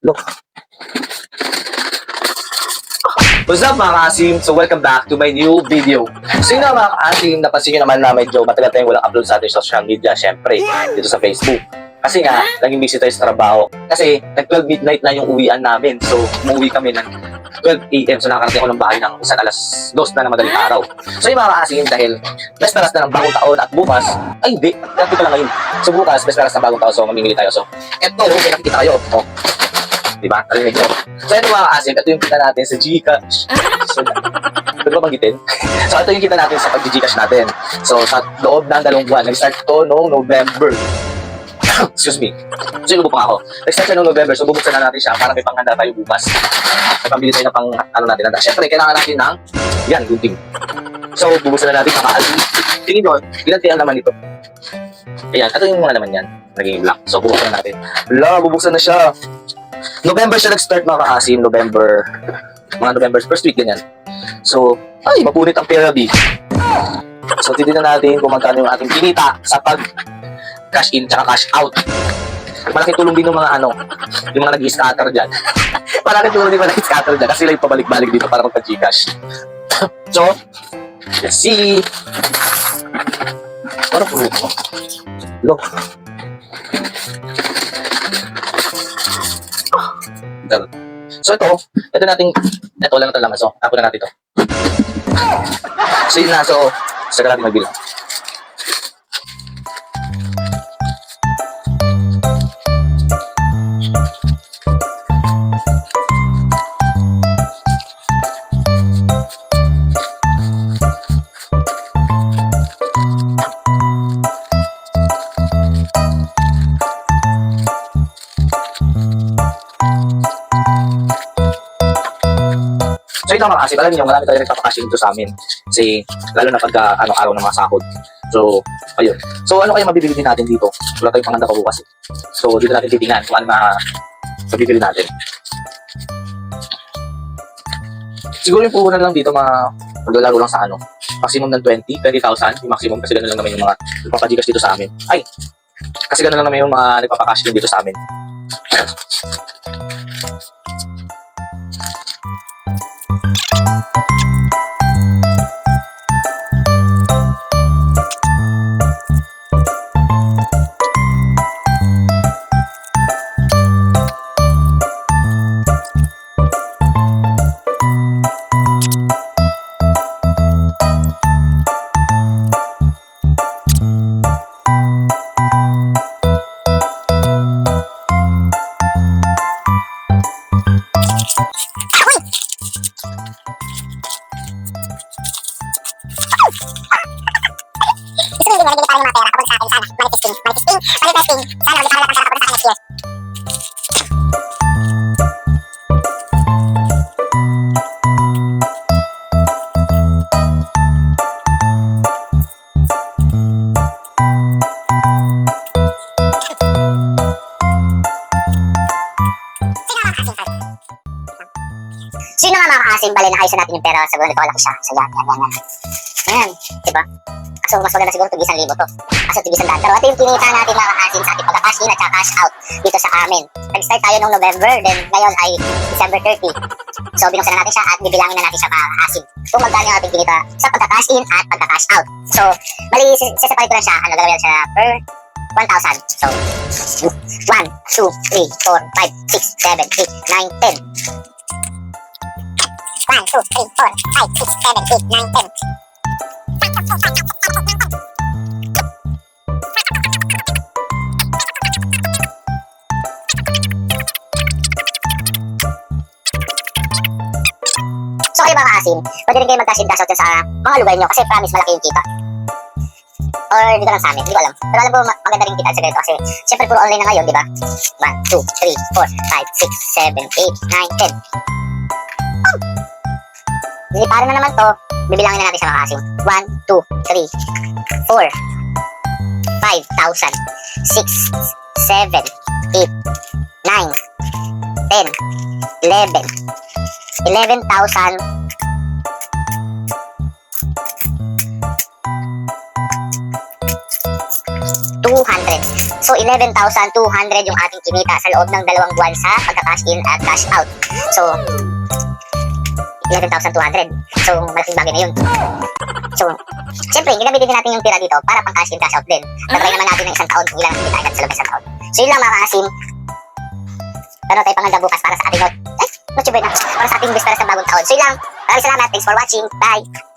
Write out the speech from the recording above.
Look. What's up mga kaasim? So welcome back to my new video. So yun nga mga kaasim, napansin nyo naman na medyo matagal tayong walang upload sa ating social media, syempre, dito sa Facebook. Kasi nga, naging busy tayo sa trabaho. Kasi nag-12 midnight na yung uwian namin. So umuwi kami ng 12 AM. So nakakarating ako ng bahay ng isang alas 2 na madaling araw. So yung mga kaasim, dahil best paras na ng bagong taon at bukas, ay hindi, dati pa lang ngayon. So bukas, best paras ng bagong taon, so mamimili tayo. So eto, may nakikita kayo. Oh. Diba? Narinig nyo. So, ito mga kaasim, ito yung kita natin sa Gcash. So, pwede ba banggitin? So, ito yung kita natin sa pag-Gcash natin. So, sa loob ng 2 buwan, nag-start ito noong November. Excuse me. So, inubo pa ako. Nag-start siya noong November, so bubuksan na natin siya para may panghanda tayo bukas. May pambili tayo ng pang, ano natin. Siyempre, kailangan natin ng, yan, gunting. So, bubuksan na natin mga kaasim. Tingin nyo, ilan kaya naman ito? Ayan, ito yung mga naman yan. Naging black. So, bubuksan na natin. Wala, bubuksan na siya. November siya nag-start mga kaasim, mga November first week ganyan. So, ay, mapunit ang pera di. So, titignan natin kung magkano yung ating kinita sa pag-cash in tsaka cash out. Malaking tulong din ng mga yung mga nag-i-scatter dyan. Malaking tulong din yung mga nag-i-scatter dyan kasi sila yung pabalik-balik dito para magpa-Gcash. So, let's see. Ano po ito? Look. So ito lang ito laman. So, tapo na natin ito. So yun na, so, saka natin magbilang. So ito mga kasi, alam niyo, marami tayo nagpapakashin dito sa amin. Kasi, lalo na pagka araw ng mga sahod. So, ayun. So, ano kaya mabibili din natin dito? Wala tayong panganda pa bukas. So, dito natin titingnan kung ano na mabibili natin. Siguro yung puhunan lang dito, maglalaro lang sa maximum ng 20,000 yung maximum. Kasi gano'n lang naman yung mga nagpapadigas dito sa amin. Ay! Kasi gano'n lang naman yung mga nagpapakashin dito sa amin. Sino nga mga kaasim, bali na ayusin natin yung pera sa ganito kalaki siya. Sa yan. Ayan, diba? So, mas maganda siguro tig 1,000 to. Kaso tig 100. Pero ito yung kinita natin mga kaasim sa ating pagka-cash in at cash out dito sa amin. Nag-start tayo noong November, then ngayon ay December 30. So, binuksan na natin siya at bibilangin na natin siya mga kaasim. Kung magkano yung ating kinita sa pagka-cash in at pagka-cash out. So, bali, sasapay ko na siya. Gagawin siya per 1,000. So, 1, 2, 3, 4, 5, 6, 7, 8, 9, 10. 1, 2, 3, 4, 5, 6, 7, 8, 9, 10. So kayo mga kaasim, pwede rin kayo mag-cash in cash out sa mga lugar nyo kasi promise malaki yung kita. Or dito lang sa amin, hindi ko alam. Pero alam ko maganda rin kita sa ganito kasi syempre puro online na ngayon, di ba? 1, 2, 3, 4, 5, 6, 7, 8, 9, 10. Liliparan na naman to. Bibilangin na natin siya mga kaasim. 1, 2, 3, 4, 5,000, 6, 7, 8, 9, 10, 11, 11,000, 200. So, 11,200 yung ating kinita sa loob ng 2 buwan sa pagka-cash in at cash out. So, 11,200. So, malaking bagay na yun. So, siyempre, ginamitin din natin yung tira dito para pang cash in, cash out din. Tatry naman natin ng isang taon kung ilan ang kikitain natin sa loob ng isang taon. So, yun lang mga kaasim. Pero tayo panganda bukas para sa ating noche buena, para sa ating bisperas ng bagong taon. So, yun lang. Maraming salamat. Thanks for watching. Bye!